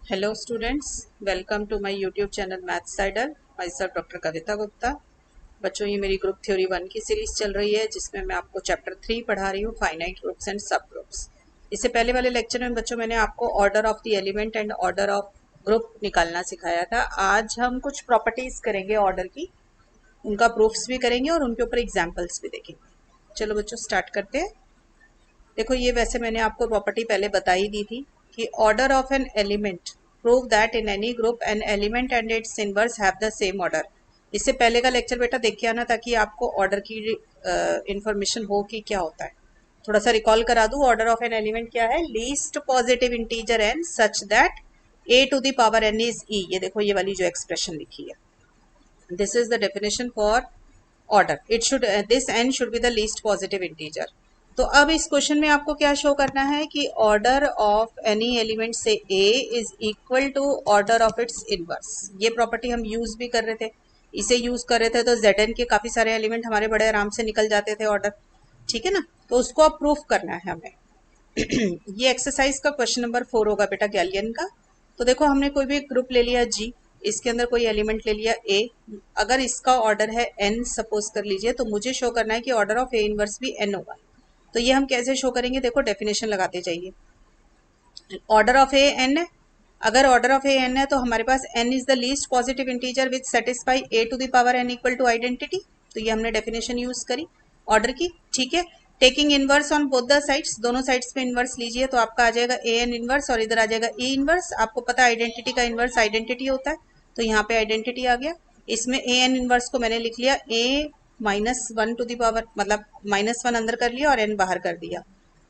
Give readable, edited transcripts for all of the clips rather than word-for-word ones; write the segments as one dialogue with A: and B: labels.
A: Hello students, welcome to my YouTube channel maths cider. Myself doctor Kavita Gupta. बच्चों, ये मेरी group theory 1 की series चल रही है जिसमें मैं आपको चैप्टर 3 पढ़ा रही हूँ, फाइनाइट ग्रुप्स एंड सब ग्रुप्स। इससे पहले वाले लेक्चर में बच्चों मैंने आपको order of the element and order of group निकालना सिखाया था। आज हम कुछ प्रॉपर्टीज करेंगे ऑर्डर की, उनका प्रूफ्स भी करेंगे और उनके ऊपर एग्जाम्पल्स भी देखेंगे। चलो बच्चों स्टार्ट करते हैं। देखो, ये वैसे मैंने आपको प्रॉपर्टी पहले बता ही दी थी कि order of an element prove that in any group an element and it's inverse have the same order. इससे पहले का लेक्चर बेटा देख के आना ताकि आपको ऑर्डर की इंफॉर्मेशन हो कि क्या होता है। थोड़ा सा रिकॉल करा दूं, ऑर्डर ऑफ एन एलिमेंट क्या है? Least positive integer n such that a to the power n is e. ये देखो, ये वाली जो एक्सप्रेशन लिखी है, this is the definition for order. It should this n should be the least positive integer. तो अब इस क्वेश्चन में आपको क्या शो करना है कि ऑर्डर ऑफ एनी एलिमेंट से a is equal to order of its inverse. ये प्रॉपर्टी हम यूज भी कर रहे थे, इसे यूज कर रहे थे तो जेड के काफी सारे एलिमेंट हमारे बड़े आराम से निकल जाते थे ऑर्डर, ठीक है ना। तो उसको अब प्रूफ करना है हमें। ये एक्सरसाइज का क्वेश्चन नंबर 4 होगा बेटा गैलियन का। तो देखो, हमने कोई भी ग्रुप ले लिया जी, इसके अंदर कोई एलिमेंट ले लिया ए। अगर इसका ऑर्डर है एन सपोज कर लीजिए, तो मुझे शो करना है कि ऑर्डर ऑफ ए इनवर्स भी एन होगा। तो ये हम कैसे शो करेंगे? देखो, डेफिनेशन लगाते जाइए। ऑर्डर ऑफ ए एन है। अगर ऑर्डर ऑफ ए एन है तो हमारे पास n is the least positive integer which satisfy a to the power n equal to identity. तो ये हमने डेफिनेशन यूज करी ऑर्डर की, ठीक है। Taking inverse on both the sides, दोनों साइड्स पे इनवर्स लीजिए तो आपका आ जाएगा ए एन इनवर्स और इधर आ जाएगा ई इनवर्स। आपको पता है आइडेंटिटी का इनवर्स आइडेंटिटी होता है, तो यहाँ पे आइडेंटिटी आ गया। इसमें ए एन इनवर्स को मैंने लिख लिया ए -1 टू द पावर, मतलब -1 अंदर कर लिया और एन बाहर कर दिया।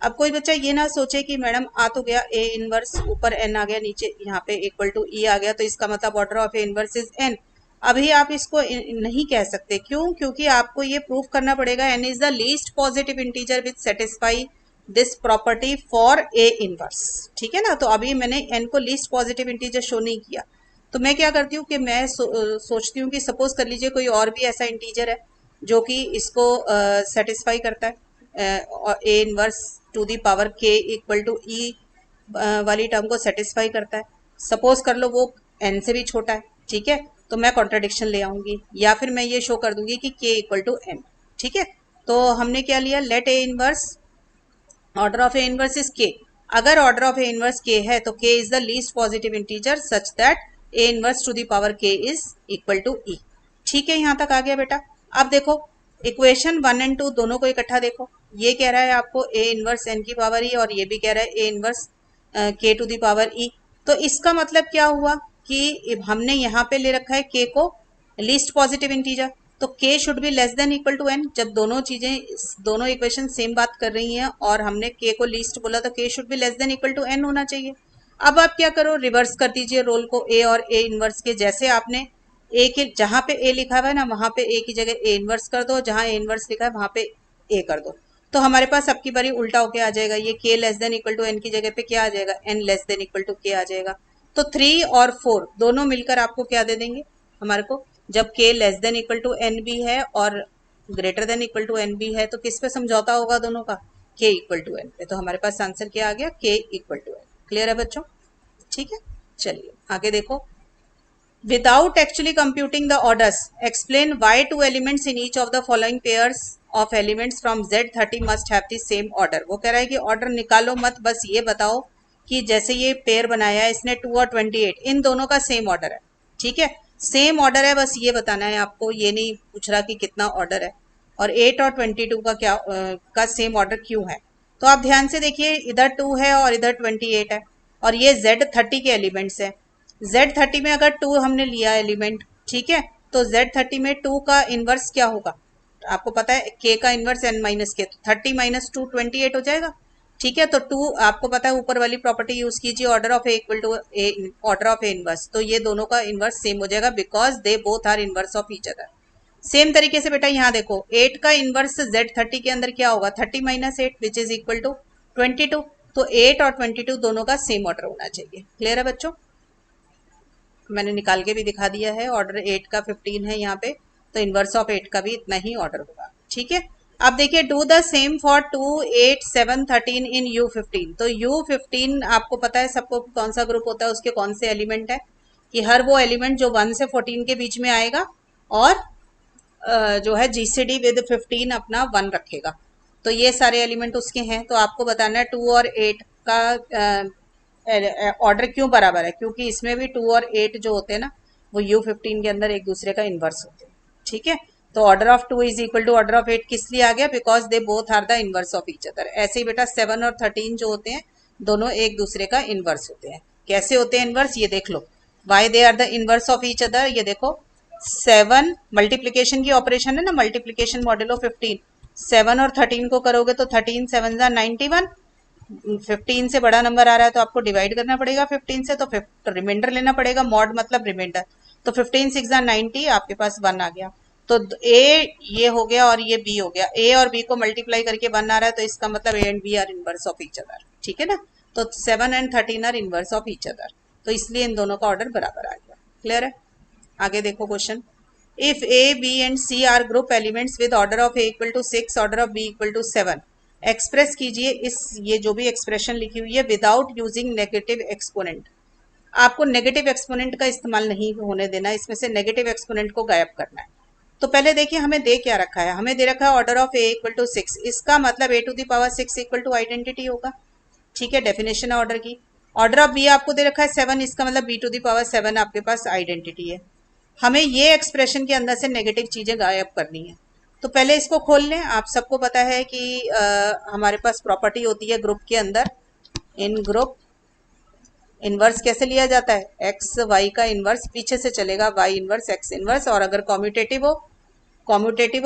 A: अब कोई बच्चा ये ना सोचे कि मैडम आ तो गया ए इनवर्स, ऊपर एन आ गया, नीचे यहाँ पे इक्वल टू ई आ गया, तो इसका मतलब order of a inverse is an. अभी आप इसको नहीं कह सकते, क्यों? क्योंकि आपको ये प्रूव करना पड़ेगा n is the least positive integer which satisfy this property for a inverse, ठीक है ना। तो अभी मैंने एन को लीस्ट पॉजिटिव इंटीजर शो नहीं किया, तो मैं क्या करती हूँ कि मैं सोचती हूँ कि सपोज कर लीजिए कोई और भी ऐसा इंटीजर है जो कि इसको सेटिस्फाई करता है, a inverse to the power के इक्वल टू ई वाली टर्म को सेटिस्फाई करता है। सपोज कर लो वो एन से भी छोटा है, ठीक है। तो मैं कॉन्ट्रडिक्शन ले आऊंगी या फिर मैं ये शो कर दूंगी कि के इक्वल टू एन, ठीक है। तो हमने क्या लिया? Let a inverse, order of a inverse is k. अगर ऑर्डर ऑफ ए इनवर्स के है तो के is the least positive integer such that A inverse to the power के इज इक्वल टू ई। ठीक है, यहां तक आ गया बेटा। अब देखो, इक्वेशन 1 एंड 2 दोनों को इकट्ठा देखो। ये कह रहा है आपको ए इनवर्स एन की पावर ई और ये भी कह रहा है ए इनवर्स के टू द पावर ई। तो इसका मतलब क्या हुआ कि हमने यहाँ पे ले रखा है के को लीस्ट पॉजिटिव इंटीजर, तो k should be less than equal to n। जब दोनों चीजें, दोनों इक्वेशन सेम बात कर रही हैं और हमने k को लीस्ट बोला तो k should be less than equal to n होना चाहिए। अब आप क्या करो, रिवर्स कर दीजिए रोल को a और a इनवर्स के। जैसे आपने a के जहां पे a लिखा हुआ है ना, वहां पे a की जगह a इनवर्स कर दो, जहां a इनवर्स लिखा है वहां पे a कर दो। तो हमारे पास अब की बारी उल्टा होके आ जाएगा, ये k less than equal to n की जगह पे क्या आ जाएगा? n less than equal to k आ जाएगा। तो 3 और 4 दोनों मिलकर आपको क्या दे देंगे हमारे को? जब k less than equal to n भी है और greater than equal to n भी है, तो किस पे समझौता होगा दोनों का? k इक्वल टू एन पे। तो हमारे पास आंसर क्या आ गया? k equal to n. Clear है बच्चों? ठीक है, चलिए आगे देखो। Without actually computing the orders explain why two elements in each of the following pairs of elements from Z30 must have the same order. वो कह रहा है कि ऑर्डर निकालो मत, बस ये बताओ कि जैसे ये पेयर बनाया है इसने 2 और 28, इन दोनों का सेम ऑर्डर है, ठीक है। सेम ऑर्डर है, बस ये बताना है आपको, ये नहीं पूछ रहा कि कितना ऑर्डर है। और 8 और 22 का क्या का सेम ऑर्डर क्यों है? तो आप ध्यान से देखिए, इधर 2 है और इधर 28 है और ये Z30 के एलिमेंट्स है। Z30 में अगर 2 हमने लिया एलिमेंट, ठीक है, तो Z30 में 2 का इनवर्स क्या होगा? आपको पता है k का इनवर्स n माइनस के, तो 30 माइनस 2 28 हो जाएगा, ठीक है। तो 2 आपको पता है, ऊपर वाली प्रॉपर्टी यूज कीजिए, order of a equal to a order of a inverse. तो ये दोनों का इनवर्स सेम हो जाएगा because they both are inverse of each other. सेम तरीके से बेटा यहाँ देखो, 8 का इनवर्स Z30 के अंदर क्या होगा? 30 minus 8 which is equal to 22। तो 8 और 22 दोनों का सेम ऑर्डर होना चाहिए। क्लियर है बच्चों? मैंने निकाल के भी दिखा दिया है। ऑर्डर 8 का 15 है यहाँ पे, तो इनवर्स ऑफ 8 का भी इतना ही ऑर्डर होगा, ठीक है। अब देखिए do the same for 2, 8, 7, 13 in U15। तो U15 आपको पता है सबको कौन सा ग्रुप होता है, उसके कौन से एलिमेंट है, कि हर वो एलिमेंट जो 1 से 14 के बीच में आएगा और जो है GCD विद 15 अपना 1 रखेगा। तो ये सारे एलिमेंट उसके हैं। तो आपको बताना है 2 और 8 का ऑर्डर क्यों बराबर है, क्योंकि इसमें भी 2 और 8 जो होते हैं ना वो U15 के अंदर एक दूसरे का इन्वर्स होते हैं। ठीक है, तो order of 2 is equal to order of 8 किस लिए आ गया, because they both are the inverse of each other. ऐसे ही बेटा 7 और 13 जो होते हैं दोनों एक दूसरे का इन्वर्स होते हैं। कैसे होते हैं इन्वर्स, ये देख लो, why they are the inverse of each other. ये देखो 7 मल्टीप्लीकेशन की ऑपरेशन है ना, मल्टीप्लीकेशन मॉड्यूलो 15, 7 और 13 को करोगे तो 13 7 91, 15 से बड़ा नंबर आ रहा है तो आपको डिवाइड करना पड़ेगा 15 से, तो रिमाइंडर लेना पड़ेगा, मॉड मतलब रिमाइंडर। तो 15 6 90, आपके पास 1 आ गया। तो ए ये हो गया और ये बी हो गया, ए और बी को मल्टीप्लाई करके 1 आ रहा है, तो इसका मतलब a and b are inverse of each other. ठीक है ना, तो 7 and 13 are inverse of each other, तो इसलिए इन दोनों का ऑर्डर बराबर आ गया। क्लियर है, आगे देखो question. If a b and c are group elements with order of a equal to 6, order of b equal to 7, express कीजिए इस, ये जो भी एक्सप्रेशन लिखी हुई है, विदाउट यूजिंग नेगेटिव एक्सपोनेंट। आपको नेगेटिव एक्सपोनेंट का इस्तेमाल नहीं होने देना, इसमें से नेगेटिव एक्सपोनेंट को गायब करना है। तो पहले देखिए हमें दे क्या रखा है, हमें दे रखा है order of a equal to 6, इसका मतलब a to the power 6 equal to identity होगा। ठीक है, डेफिनेशन है ऑर्डर की। ऑर्डर ऑफ बी आपको दे रखा है 7, इसका मतलब बी टू द पावर 7 आपके पास आइडेंटिटी है। हमें ये एक्सप्रेशन के अंदर से नेगेटिव चीजें गायब करनी है। तो पहले इसको खोल लें। आप सबको पता है कि हमारे पास प्रॉपर्टी होती है ग्रुप के अंदर, इन ग्रुप इनवर्स कैसे लिया जाता है, एक्स वाई का इनवर्स पीछे से चलेगा, वाई इनवर्स एक्स इनवर्स, और अगर कॉम्यूटेटिव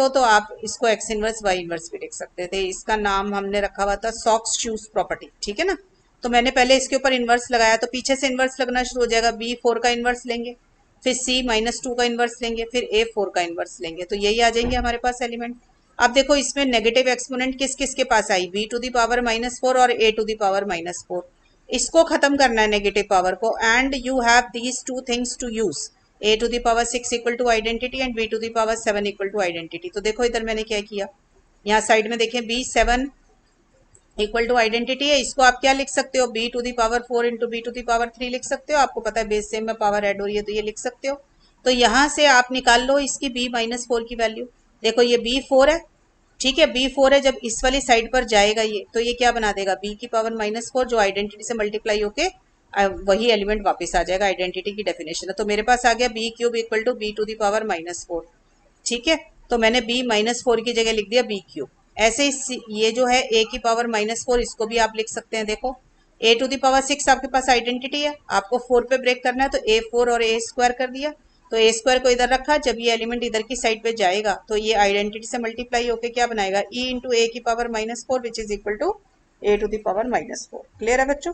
A: हो तो आप इसको एक्स इनवर्स वाई इनवर्स भी लिख सकते थे। इसका नाम हमने रखा हुआ था सॉक्स शूज प्रॉपर्टी। ठीक है ना, तो मैंने पहले इसके ऊपर इनवर्स लगाया तो पीछे से इनवर्स लगना शुरू हो जाएगा। B4 का इनवर्स लेंगे, फिर C-2 का इनवर्स लेंगे, फिर A4 का इनवर्स लेंगे, तो यही आ जाएंगे हमारे पास एलिमेंट। अब देखो इसमें नेगेटिव एक्सपोनेंट किस किस के पास आई, B टू द पावर -4 और A टू द पावर -4। इसको खत्म करना है नेगेटिव पावर को, and you have these two things to use, A to the power 6 equal to identity and B to the power 7 equal to identity. तो देखो इधर मैंने क्या किया, यहाँ साइड में देखें B7 इक्वल टू आइडेंटिटी है, इसको आप क्या लिख सकते हो, B to the power 4 into b to the power 3 लिख सकते हो। आपको पता है बेस सेम में पावर ऐड हो रही है तो ये लिख सकते हो। तो यहाँ से आप निकाल लो इसकी B-4 की वैल्यू। देखो ये B4 है, ठीक है, B4 है, जब इस वाली साइड पर जाएगा ये, तो ये क्या बना देगा, B की पावर -4 जो आइडेंटिटी से मल्टीप्लाई होके वही एलिमेंट वापस आ जाएगा, आइडेंटिटी की डेफिनेशन है। तो मेरे पास आ गया B³ equal to B to the power -4। ठीक है, तो मैंने B-4 की जगह लिख दिया B³। ऐसे ही ये जो है A की पावर -4, इसको भी आप लिख सकते हैं। देखो A टू दी पावर 6 आपके पास आइडेंटिटी है, आपको 4 पे ब्रेक करना है तो A4 और A² कर दिया, तो A² को इधर रखा, जब ये एलिमेंट इधर की साइड पे जाएगा तो ये आइडेंटिटी से मल्टीप्लाई होके क्या बनाएगा, E इंटू A की power -4 which is equal to A to the power -4। Clear है बच्चों,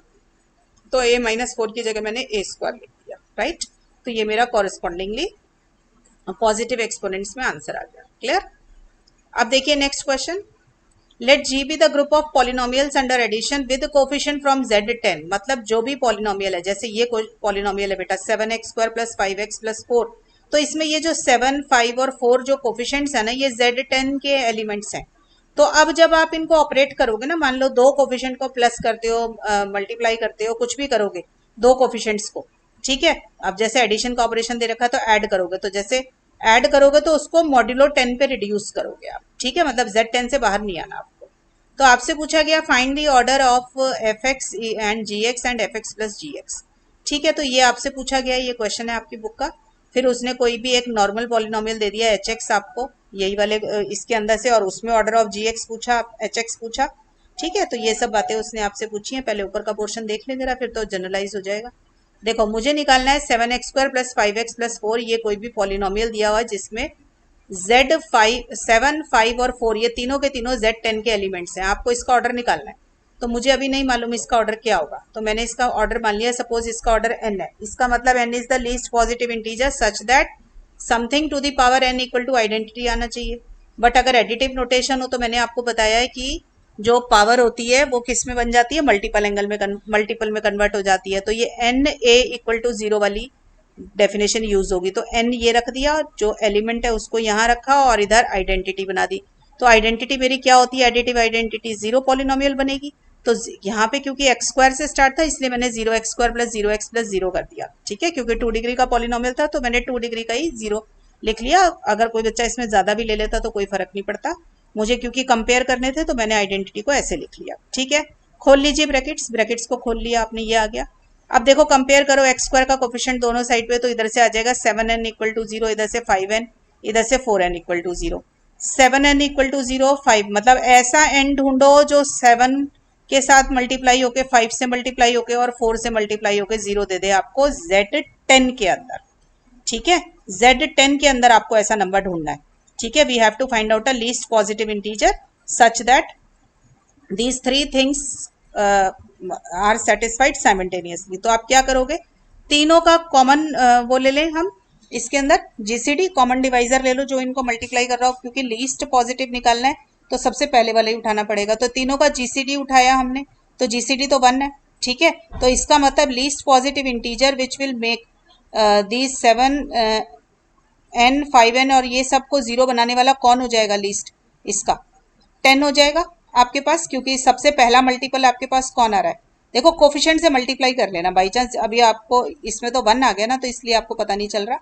A: तो A-4 की जगह मैंने A² लिख दिया, राइट। तो ये मेरा कॉरेस्पॉन्डिंगली पॉजिटिव एक्सपोनेंट्स में आंसर आ गया। क्लियर, अब देखिए next question. Let G be the group of polynomials under addition with coefficient from Z10। मतलब जो भी पॉलिनोमियल है, जैसे ये पॉलिनोमियल है बेटा 7x² + 5x + 4, तो इसमें ये जो 7, 5 और 4 जो कोफिशिएंट्स है ना, ये Z10 के एलिमेंट्स हैं। तो अब जब आप इनको ऑपरेट करोगे ना, मान लो दो कोफिशिएंट को प्लस करते हो, मल्टीप्लाई करते हो, कुछ भी करोगे दो कोफिशिएंट्स को, ठीक है। अब जैसे एडिशन का ऑपरेशन दे रखा है तो ऐड करोगे, तो जैसे ऐड करोगे तो उसको मॉड्यूलो 10 पे रिड्यूस करोगे आप, ठीक है, मतलब Z10 से बाहर नहीं आना आपको। तो आपसे पूछा गया find the order of fx and gx and fx + gx। ठीक है, तो ये आपसे पूछा गया, ये क्वेश्चन है आपकी बुक का। फिर उसने कोई भी एक नॉर्मल पॉलिनोमियल दे दिया hx आपको, यही वाले इसके अंदर से, और उसमें ऑर्डर ऑफ gx पूछा, hx पूछा, ठीक है। तो ये सब बातें उसने आपसे पूछी हैं। पहले ऊपर का पोर्शन देख लें जरा, फिर तो जनरलाइज हो जाएगा। देखो मुझे निकालना है 7x² + 5x + 4, ये कोई भी पॉलिनोमियल दिया हुआ है जिसमें Z5, 7, 5 और 4 ये तीनों के तीनों Z10 के एलिमेंट्स हैं। आपको इसका ऑर्डर निकालना है, तो मुझे अभी नहीं मालूम इसका ऑर्डर क्या होगा, तो मैंने इसका ऑर्डर मान लिया। सपोज इसका ऑर्डर n है, इसका मतलब n is the least positive integer such that something to the power n equal to identity आना चाहिए। बट अगर एडिटिव नोटेशन हो तो मैंने आपको बताया है कि जो पावर होती है वो किस में बन जाती है, मल्टीपल में कन्वर्ट हो जाती है। तो ये NA इक्वल टू 0 वाली डेफिनेशन यूज होगी। तो n ये रख दिया, जो एलिमेंट है उसको यहाँ रखा और इधर आइडेंटिटी बना दी। तो आइडेंटिटी मेरी क्या होती है, एडिटिव आइडेंटिटी, जीरो पॉलिनोमियल बनेगी। तो यहाँ पे क्योंकि एक्स स्क्वायर से स्टार्ट था इसलिए मैंने zero x square plus zero x plus zero कर दिया, ठीक है, क्योंकि 2 डिग्री का पॉलिनोमियल था तो मैंने 2 डिग्री का ही जीरो लिख लिया। अगर कोई बच्चा इसमें ज्यादा भी ले लेता तो कोई फर्क नहीं पड़ता, मुझे क्योंकि कंपेयर करने थे तो मैंने आइडेंटिटी को ऐसे लिख लिया, ठीक है। खोल लीजिए ब्रैकेट्स, ब्रैकेट्स को खोल लिया आपने, ये आ गया। अब देखो कंपेयर करो एक्स स्क्वायर का कोफिशिएंट दोनों साइड पे, तो इधर से आ जाएगा 7n इक्वल टू 0, इधर से 5n, इधर से 4n equal to 0। 7n equal to 0, 5 मतलब ऐसा n ढूंढो जो 7 के साथ मल्टीप्लाई होके, 5 से मल्टीप्लाई होके और 4 से मल्टीप्लाई होके 0 दे दे आपको Z10 के अंदर, ठीक है। Z10 के अंदर आपको ऐसा नंबर ढूंढना है, ठीक है। We have to find out a least positive integer such that these three things are satisfied simultaneously। तो आप क्या करोगे, तीनों का कॉमन वो ले लें हम, इसके अंदर जीसीडी कॉमन डिवाइजर ले लो जो इनको मल्टीप्लाई कर रहा हो, क्योंकि लीस्ट पॉजिटिव निकालना है तो सबसे पहले वाला ही उठाना पड़ेगा। तो तीनों का जीसीडी उठाया हमने, तो जीसीडी तो 1 है, ठीक है। तो इसका मतलब least positive integer which will make these 7 n 5n और ये सबको 0 बनाने वाला कौन हो जाएगा, लीस्ट इसका 10 हो जाएगा आपके पास, क्योंकि सबसे पहला मल्टीपल आपके पास कौन आ रहा है, देखो कोफिशिएंट से मल्टीप्लाई कर लेना, बाई चांस अभी आपको इसमें तो 1 आ गया ना तो इसलिए आपको पता नहीं चल रहा।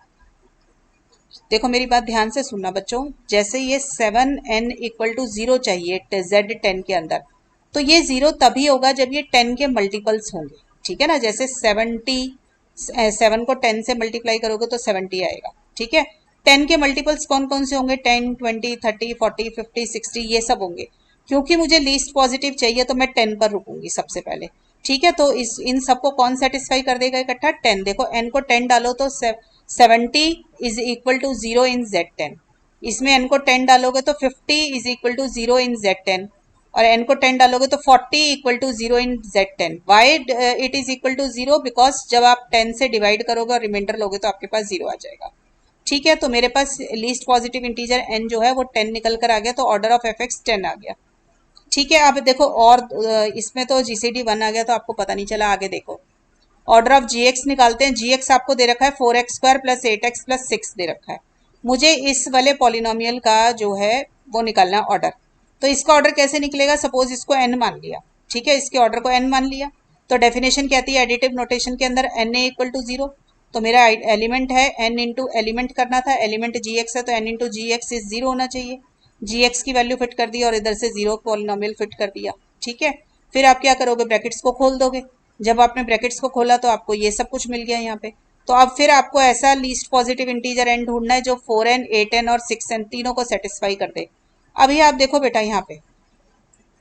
A: देखो मेरी बात ध्यान से सुनना बच्चों, जैसे ये 7n इक्वल टू 0 चाहिए Z10 के अंदर, तो ये 0 तभी होगा जब ये 10 के मल्टीपल्स होंगे, ठीक है ना। जैसे 7 को 10 से मल्टीप्लाई करोगे तो 70 आएगा, ठीक है। 10 के मल्टीपल्स कौन कौन से होंगे, 10 20 30 40 50 60 ये सब होंगे। क्योंकि मुझे लीस्ट पॉजिटिव चाहिए तो मैं 10 पर रुकूंगी सबसे पहले, ठीक है। तो इन सबको कौन सेटिस्फाई कर देगा इकट्ठा, 10। देखो n को 10 डालो तो 70 is equal to 0 in Z10, इसमें n को 10 डालोगे तो 50 is equal to 0 in Z10, और n को 10 डालोगे तो 40 equal to 0 in Z10। Why it is equal to 0, because जब आप 10 से डिवाइड करोगे और रिमाइंडर लोगे तो आपके पास 0 आ जाएगा, ठीक है। तो मेरे पास लीस्ट पॉजिटिव इंटीजर n जो है वो 10 निकल कर आ गया, तो ऑर्डर ऑफ fx 10 आ गया, ठीक है। अब देखो और इसमें तो जीसीडी 1 आ गया तो आपको पता नहीं चला, आगे देखो ऑर्डर ऑफ जीएक्स निकालते हैं। जीएक्स आपको दे रखा है 4x square plus 8x plus 6 दे रखा है, मुझे इस वाले पॉलिनोमियल का जो है वो निकालना ऑर्डर। तो इसका ऑर्डर कैसे निकलेगा, सपोज इसको n मान लिया, ठीक है, इसके ऑर्डर को n मान लिया, तो डेफिनेशन कहती है एडिटिव नोटेशन के अंदर n ए इक्वल टू 0, तो मेरा एलिमेंट है n इंटू एलिमेंट करना था, एलिमेंट जीएक्स है तो n into g x is 0 होना चाहिए। जीएक्स की वैल्यू फिट कर दी और इधर से 0 पॉलिनोमियल फिट कर दिया, ठीक है। फिर आप क्या करोगे, ब्रैकेट्स को खोल दोगे। जब आपने ब्रैकेट्स को खोला तो आपको ये सब कुछ मिल गया यहाँ पे। तो अब फिर आपको ऐसा लीस्ट पॉजिटिव इंटीजर n ढूंढना है जो 4n 8n और 6n तीनों को सेटिस्फाई कर दे। अभी आप देखो बेटा यहाँ पे,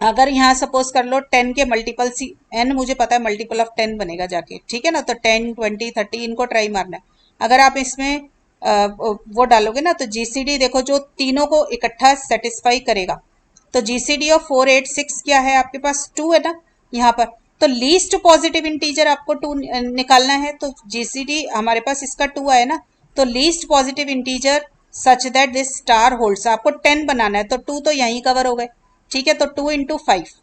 A: अगर यहाँ सपोज कर लो 10 के मल्टीपल सी n मुझे पता है मल्टीपल ऑफ 10 बनेगा जाके, ठीक है ना। तो 10 20 30 इनको ट्राई मारना है। अगर आप इसमें वो डालोगे ना तो जीसीडी देखो जो तीनों को इकट्ठा सेटिस्फाई करेगा, तो जीसीडी ऑफ 4 8 6 क्या है आपके पास, 2 है ना यहाँ पर। तो लीस्ट पॉजिटिव इंटीजर आपको 2 निकालना है, तो जीसीडी हमारे पास इसका 2 आया ना, तो least positive integer such that this star holds, आपको 10 बनाना है तो 2 तो यहीं कवर हो गए, ठीक है। तो 2 इंटू 5,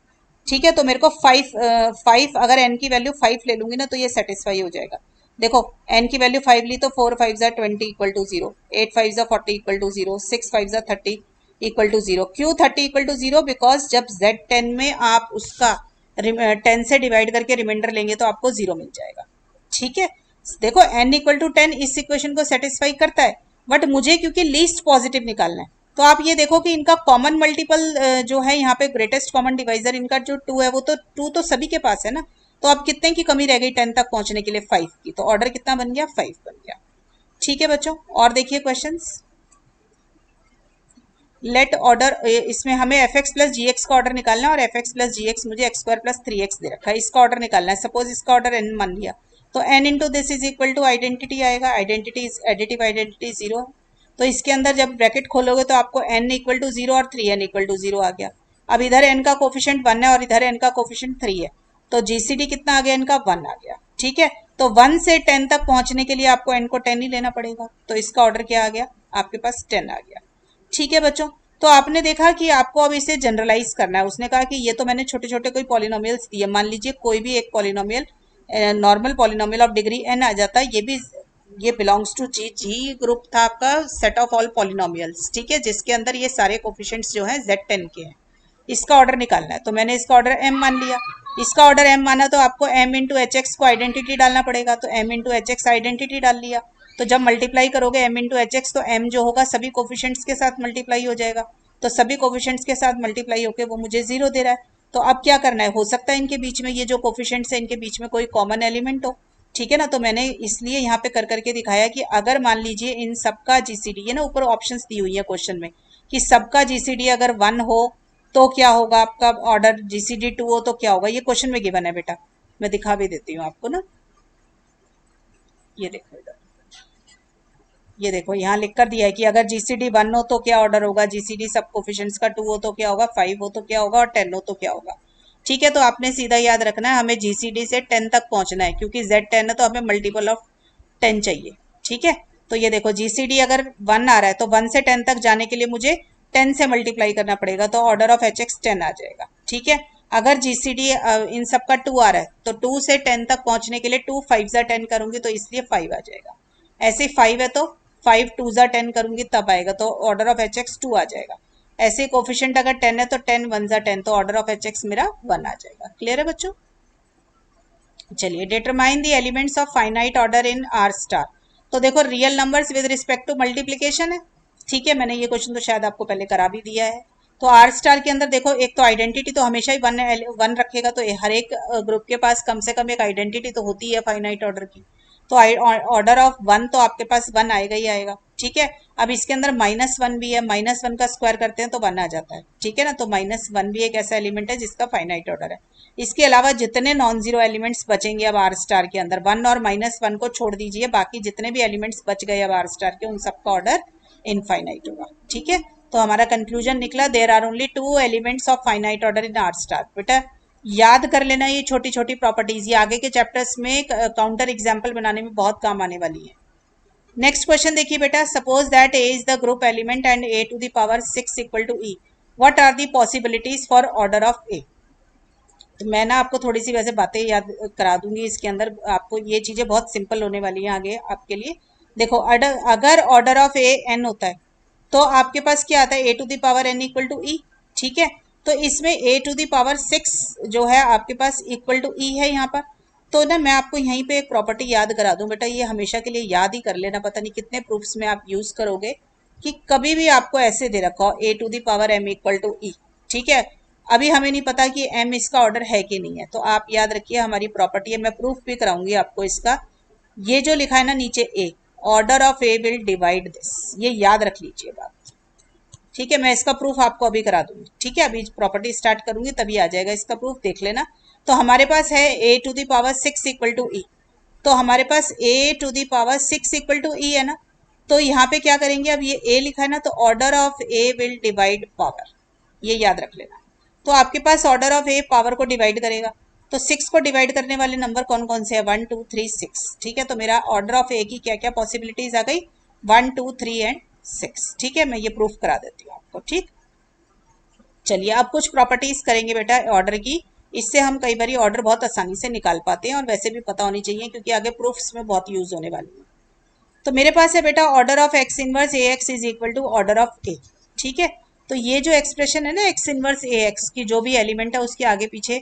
A: ठीक है। तो मेरे को 5 अगर n की वैल्यू 5 ले लूंगी ना तो ये सेटिस्फाई हो जाएगा। देखो n की वैल्यू 5 ली तो 4 5 जा 20 इक्वल टू 0, 8 5 जा 40 इक्वल टू 0, 6 5 जा 30 इक्वल टू 0। क्यों 30 इक्वल टू 0, बिकॉज जब Z10 में आप उसका 10 से डिवाइड करके रिमाइंडर लेंगे तो आपको 0 मिल जाएगा, ठीक है। देखो n इक्वल टू 10 इस इक्वेशन को सेटिस्फाई करता है, बट मुझे क्योंकि लीस्ट पॉजिटिव निकालना है, तो आप ये देखो कि इनका कॉमन मल्टीपल जो है यहाँ पे ग्रेटेस्ट कॉमन डिवाइजर इनका जो 2 है वो तो 2 तो सभी के पास है ना। तो अब कितने की कमी रह गई 10 तक पहुंचने के लिए, 5 की। तो ऑर्डर कितना बन गया, 5 बन गया, ठीक है बच्चों। और देखिए क्वेश्चंस, लेट ऑर्डर, इसमें हमें एफ एक्स प्लस जी एक्स का ऑर्डर निकालना है और एफ एक्स प्लस जी एक्स मुझे एक्स स्क्वायर प्लस 3x दे रखा है, इसका ऑर्डर निकालना है। सपोज इसका ऑर्डर n मान लिया तो n into this is equal to identity आएगा, आइडेंटिटी इज एडिटिव आइडेंटिटी 0, तो इसके अंदर जब ब्रैकेट खोलोगे तो आपको n इक्वल टू 0 और 3n इक्वल टू 0 आ गया। अब इधर n का कोफिशिएंट 1 है और इधर n का कोफिशिएंट 3 है, तो जीसीडी कितना आ गया, इनका 1 आ गया, ठीक है। तो 1 से 10 तक पहुंचने के लिए आपको n को 10 ही लेना पड़ेगा, तो इसका ऑर्डर क्या आ गया, आपके पास 10 आ गया, ठीक है बच्चों। तो आपने देखा कि आपको अब इसे जनरलाइज करना है। उसने कहा कि ये तो मैंने छोटे छोटे कोई पॉलिनोमियल्स दिए, मान लीजिए कोई भी एक polynomial normal polynomial of degree n आ जाता है, ये भी ये belongs to g. G group था आपका सेट ऑफ ऑल पॉलिनोमियल्स, ठीक है, जिसके अंदर ये सारे कोफिशिएंट्स जो हैं Z10 के हैं। इसका ऑर्डर निकालना है, तो मैंने इसका ऑर्डर m मान लिया। इसका ऑर्डर m माना तो आपको m इंटू एच एक्स को आइडेंटिटी डालना पड़ेगा, तो m into H x identity डाल लिया। तो जब मल्टीप्लाई करोगे m इंटू एच एक्स, तो m जो होगा सभी कोफिशिएंट्स के साथ मल्टीप्लाई हो जाएगा। तो सभी कोफिशिएंट्स के साथ मल्टीप्लाई होकर वो मुझे 0 दे रहा है। तो अब क्या करना है, हो सकता है इनके बीच में ये जो कोफिशिएंट्स है इनके बीच में कोई कॉमन एलिमेंट हो, ठीक है ना। तो मैंने इसलिए यहाँ पे कर करके दिखाया कि अगर मान लीजिए इन सबका जीसीडी, ये ना ऊपर ऑप्शंस दी हुई है क्वेश्चन में, कि सबका जीसीडी अगर 1 हो तो क्या होगा, आपका ऑर्डर जीसीडी 2 हो तो क्या होगा। ये क्वेश्चन में गिवन है बेटा, मैं दिखा भी देती हूँ आपको ना। ये देखो इधर, ये देखो यहाँ लिख कर दिया है कि अगर जीसीडी 1 हो तो क्या ऑर्डर होगा, जीसीडी सब कोफिशिएंट्स का 2 हो तो क्या होगा, 5 हो तो क्या होगा, और 10 हो तो क्या होगा। ठीक है, तो आपने सीधा याद रखना है हमें जीसीडी से 10 तक पहुंचना है, क्योंकि Z10 है तो हमें मल्टीपल ऑफ 10 चाहिए। ठीक है, तो ये देखो जीसीडी अगर 1 आ रहा है तो 1 से 10 तक जाने के लिए मुझे 10 से मल्टीप्लाई करना पड़ेगा, तो ऑर्डर ऑफ एच एक्स 10 आ जाएगा। ठीक है, अगर जीसीडी इन सब का 2 आ रहा है तो 2 से 10 तक पहुंचने के लिए 2 5 जा 10 करूंगी तो इसलिए 5 आ जाएगा। ऐसे 5 है तो 5 2 जा 10 करूंगी तब आएगा, तो ऑर्डर ऑफ एच एक्स 2 आ जाएगा। ऐसे कोफिशिएंट अगर 10 है तो 10 1 जा 10, तो ऑर्डर ऑफ एच एक्स मेरा 1 आ जाएगा। क्लियर है बच्चों। चलिए, determine the elements of finite order in R star. तो देखो real numbers with respect to multiplication है। ठीक है, मैंने ये क्वेश्चन तो शायद आपको पहले करा भी दिया है। तो आर स्टार के अंदर देखो, एक तो आइडेंटिटी तो हमेशा ही वन रखेगा, तो हर एक ग्रुप के पास कम से कम एक आइडेंटिटी तो होती है फाइनाइट ऑर्डर की। तो ऑर्डर ऑफ 1 तो आपके पास 1 आएगा ही आएगा। ठीक है, अब इसके अंदर -1 भी है, -1 का स्क्वायर करते हैं तो 1 आ जाता है। ठीक है ना, तो -1 भी एक ऐसा एलिमेंट है जिसका फाइनाइट ऑर्डर है। इसके अलावा जितने नॉन जीरो एलिमेंट्स बचेंगे अब आर स्टार के अंदर, 1 और -1 को छोड़ दीजिए, बाकी जितने भी एलिमेंट्स बच गए अब आर स्टार के, उन सबका ऑर्डर इनफाइनाइट होगा। ठीक है, तो हमारा कंक्लूजन निकला, there are only 2 elements of finite order in R star. बेटा याद कर लेना ये छोटी छोटी प्रॉपर्टीज, ये आगे के चैप्टर्स में काउंटर एग्जाम्पल बनाने में बहुत काम आने वाली है। नेक्स्ट क्वेश्चन देखिए बेटा, suppose that a is the group element and a to the power 6 equal to e, what are the possibilities for order of a। तो मैं ना आपको थोड़ी सी वैसे बातें याद करा दूंगी इसके अंदर, आपको ये चीजें बहुत सिंपल होने वाली हैं आगे आपके लिए। देखो अगर ऑर्डर ऑफ ए n होता है तो आपके पास क्या आता है, a to the power n equal to e। ठीक है, तो इसमें a टू द पावर 6 जो है आपके पास इक्वल टू e है यहाँ पर। तो ना मैं आपको यहीं पे एक प्रॉपर्टी याद करा दूं बेटा, ये हमेशा के लिए याद ही कर लेना, पता नहीं कितने प्रूफ्स में आप यूज करोगे, कि कभी भी आपको ऐसे दे रखा हो a to the power m equal to e। ठीक है, अभी हमें नहीं पता कि m इसका ऑर्डर है कि नहीं है, तो आप याद रखिए हमारी प्रॉपर्टी है, मैं प्रूफ भी कराऊंगी आपको इसका। ये जो लिखा है ना नीचे a, order of a will divide this, ये याद रख लीजिए बात। ठीक है, मैं इसका प्रूफ आपको अभी करा दूंगी। ठीक है, अभी प्रॉपर्टी स्टार्ट करूंगी तभी आ जाएगा इसका प्रूफ, देख लेना। तो हमारे पास है a to the power 6 equal to e, तो हमारे पास a to the power 6 equal to e है ना। तो यहाँ पे क्या करेंगे, अब ये a लिखा है ना, तो order of a will divide power, ये याद रख लेना। तो आपके पास ऑर्डर ऑफ ए पावर को डिवाइड करेगा, तो 6 को डिवाइड करने वाले नंबर कौन कौन से हैं, 1 2 3 6। ठीक है, तो मेरा ऑर्डर ऑफ ए की क्या क्या पॉसिबिलिटीज आ गई, 1 2 3 एंड 6। ठीक है, मैं ये प्रूफ करा देती हूँ आपको। ठीक, चलिए अब कुछ प्रॉपर्टीज करेंगे बेटा ऑर्डर की, इससे हम कई बार ऑर्डर बहुत आसानी से निकाल पाते हैं, और वैसे भी पता होनी चाहिए क्योंकि आगे प्रूफ्स में बहुत यूज होने वाली है। तो मेरे पास है बेटा order of x inverse a x is equal to order of a. ठीक है, तो ये जो एक्सप्रेशन है ना एक्स इनवर्स ए एक्स की, जो भी एलिमेंट है उसके आगे पीछे